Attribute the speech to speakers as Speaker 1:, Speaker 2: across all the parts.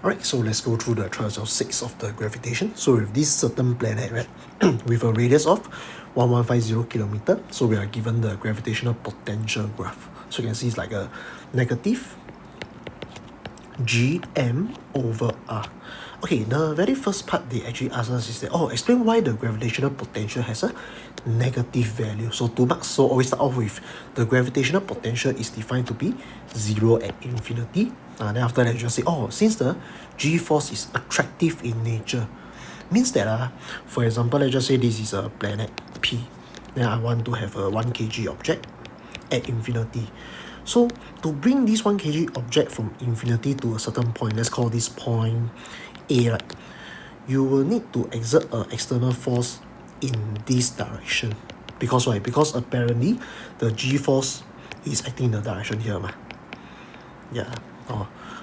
Speaker 1: Alright, so let's go through the trials of 6 of the gravitation. So with this certain planet, right, with a radius of 1150 kilometer, so we are given the gravitational potential graph. So you can see it's like a negative Gm over R. Okay, the very first part they actually ask us is that, explain why the gravitational potential has a negative value. So 2 marks. So always start off with the gravitational potential is defined to be 0 at infinity. Then after that, you just say, since the G force is attractive in nature, means that, for example, let's just say this is a planet P. Then I want to have a 1 kg object at infinity. So to bring this 1 kg object from infinity to a certain point, let's call this point A, right? You will need to exert an external force in this direction. Because why? Because apparently the G force is acting in the direction here. Yeah.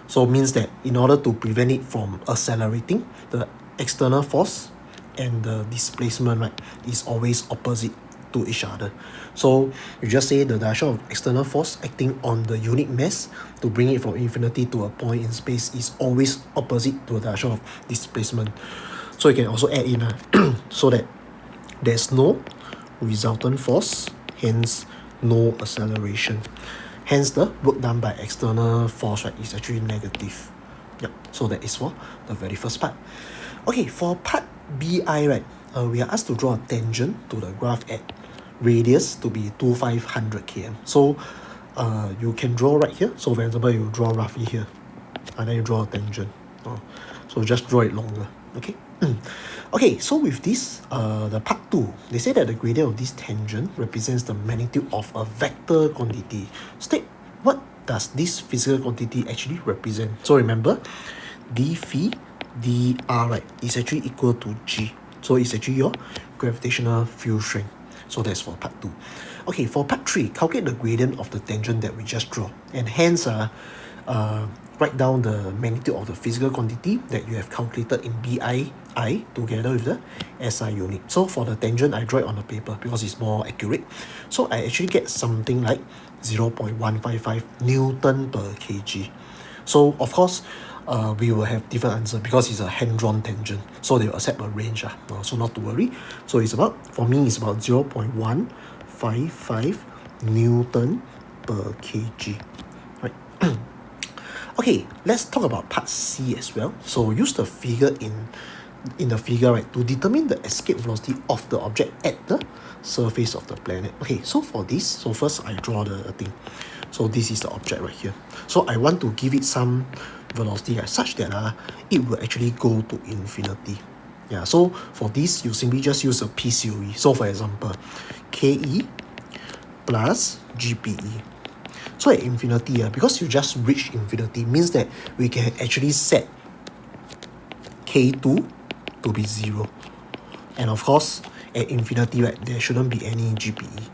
Speaker 1: So means that in order to prevent it from accelerating, the external force and the displacement, right, is always opposite to each other. So you just say the direction of external force acting on the unit mass to bring it from infinity to a point in space is always opposite to the direction of displacement. So you can also add in so that there's no resultant force, hence no acceleration. Hence the work done by external force, right, is actually negative. Yep. So that is for the very first part. Okay, for part BI, right, we are asked to draw a tangent to the graph at radius to be 2500 km. So you can draw right here. So for example, you draw roughly here, and then you draw a tangent. So just draw it longer. Okay. Okay, so with this, the part 2, they say that the gradient of this tangent represents the magnitude of a vector quantity. State, what does this physical quantity actually represent? So remember, d phi dr, right, is actually equal to G. So it's actually your gravitational field strength. So that's for part 2. Okay, for part 3, calculate the gradient of the tangent that we just draw. And hence, write down the magnitude of the physical quantity that you have calculated in BI together with the SI unit. So for the tangent, I draw it on the paper because it's more accurate. So I actually get something like 0.155 Newton per kg. So of course, we will have different answer because it's a hand-drawn tangent. So they will accept a range. So not to worry. So it's about, for me, it's about 0.155 Newton per kg. Right. Okay, let's talk about part C as well. So use the figure in the figure, right, to determine the escape velocity of the object at the surface of the planet. Okay, so for this, so first I draw the thing. So this is the object right here. So I want to give it some velocity, right, such that it will actually go to infinity. Yeah, so for this, you simply just use a PCOE. So for example, KE plus GPE. So at infinity, because you just reached infinity, means that we can actually set K2 to be 0. And of course, at infinity, right, there shouldn't be any GPE.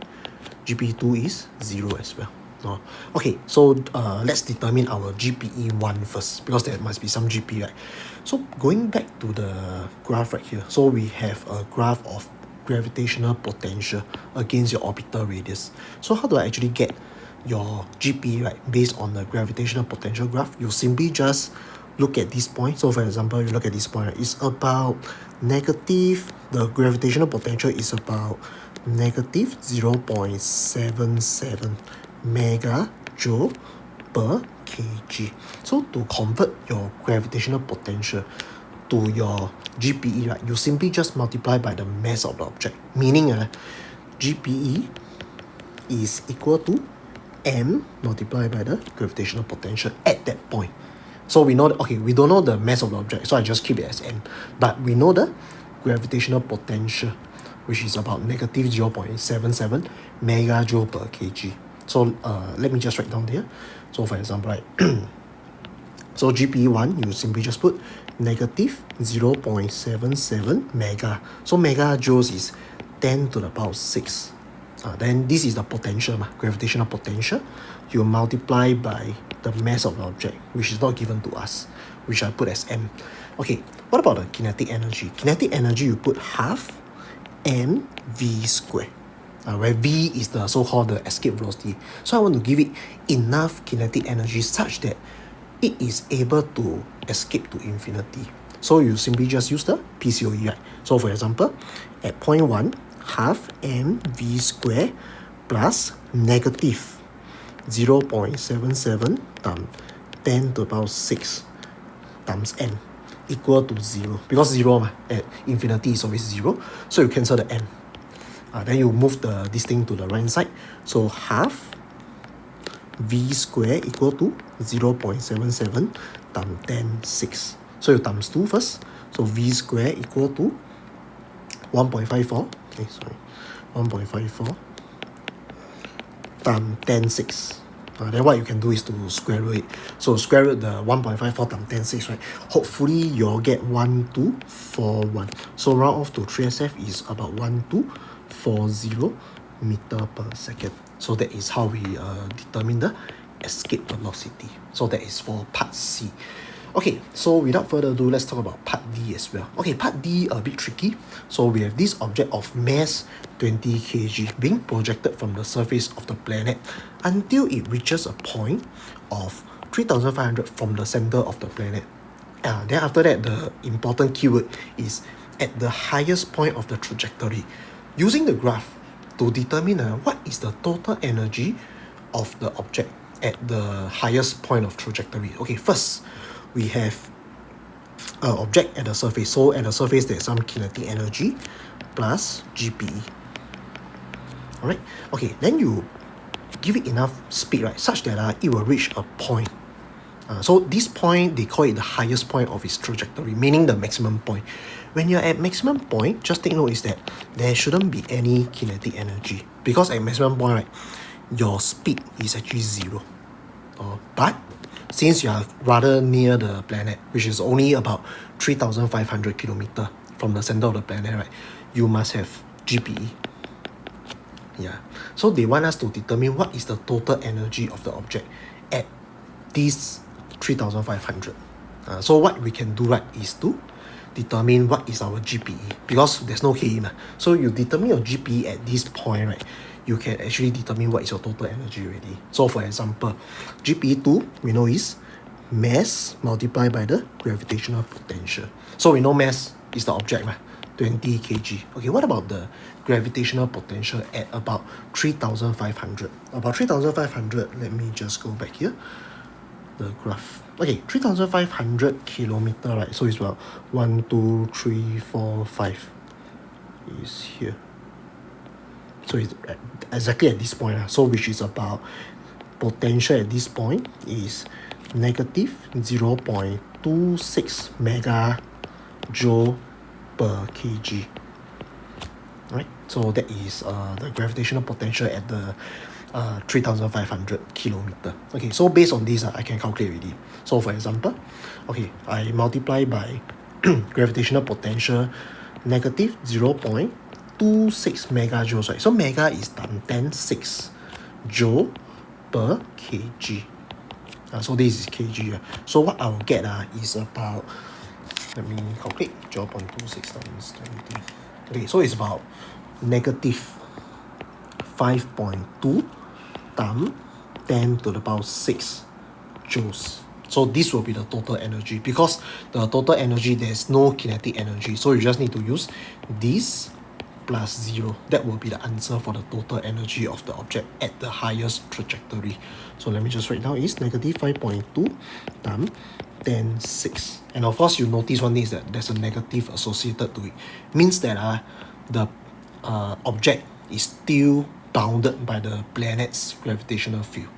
Speaker 1: GPE2 is 0 as well. Okay, so let's determine our GPE1 first, because there must be some GP, right? So going back to the graph right here, so we have a graph of gravitational potential against your orbital radius. So how do I actually get your GP, right, based on the gravitational potential graph? You simply just look at this point. So for example, you look at this point, right, it's about negative, the gravitational potential is about negative 0.77 megajoule per kg. So to convert your gravitational potential to your GPE, right, you simply just multiply by the mass of the object, meaning GPE is equal to m multiplied by the gravitational potential at that point. So we know that, okay, we don't know the mass of the object, so I just keep it as m. But we know the gravitational potential, which is about negative 0.77 megajoule per kg. So let me just write down here. So for example, right, so GPE1, you simply just put negative 0.77 mega. So megajoules is 10 to the power 6. Then this is the potential, gravitational potential. You multiply by the mass of the object, which is not given to us, which I put as m. Okay, what about the kinetic energy? Kinetic energy, you put half mv squared, where v is the so-called the escape velocity. So I want to give it enough kinetic energy such that it is able to escape to infinity. So you simply just use the PCOE, right? So for example, at point 1, half mv square plus negative 0.77 times 10 to the power 6 times n equal to 0. Because 0 at infinity is always 0, so you cancel the n. Then you move this thing to the right hand side. So half v square equal to 0.77 times 10 6. So you times 2 first. So v square equal to 1.54. Okay, sorry, 1.54 times 10 6. Then what you can do is to square root it. So square root the 1.54 times 10 6, right? Hopefully you'll get 1241. So round off to 3SF is about 1240 meter per second. So that is how we determine the escape velocity. So that is for part C. Okay, so without further ado, let's talk about part D as well. Okay, part D a bit tricky. So we have this object of mass 20 kg being projected from the surface of the planet until it reaches a point of 3500 from the center of the planet. Then after that, the important keyword is at the highest point of the trajectory. Using the graph to determine what is the total energy of the object at the highest point of trajectory. Okay, first, we have an object at the surface. So at the surface, there's some kinetic energy plus GPE. Alright, okay, then you give it enough speed, right, such that it will reach a point. So this point, they call it the highest point of its trajectory, meaning the maximum point. When you're at maximum point, just take note is that there shouldn't be any kinetic energy, because at maximum point, right, your speed is actually 0. But since you are rather near the planet, which is only about 3,500 kilometers from the center of the planet, right, you must have GPE. Yeah. So they want us to determine what is the total energy of the object at this 3,500. So what we can do, right, is to determine what is our GPE, because there's no KE. So you determine your GPE at this point, right, you can actually determine what is your total energy already. So for example, GPE2 we know is mass multiplied by the gravitational potential. So we know mass is the object, 20 kg. Okay, what about the gravitational potential at about 3,500? About 3,500, let me just go back here. The graph. Okay, 3,500 kilometer, right? So it's about 1, 2, 3, 4, 5 is here. So it's exactly at this point. So which is about potential at this point is negative 0.26 megajoule per kg. Right? So that is the gravitational potential at the 3,500 kilometer. Okay, so based on this, I can calculate already. So for example, okay, I multiply by gravitational potential negative 0.26 megajoules, right? So mega is times 10⁶ joule per kg. So this is kg. So what I'll get is about, let me calculate, 0.26 times 20. Okay, so it's about negative 5.2 times 10 to the power 6 joules. So this will be the total energy, because the total energy, there's no kinetic energy. So you just need to use this plus 0. That will be the answer for the total energy of the object at the highest trajectory. So let me just write down is negative 5.2 times 10⁶. And of course, you notice one thing is that there's a negative associated to it. Means that the object is still bounded by the planet's gravitational field.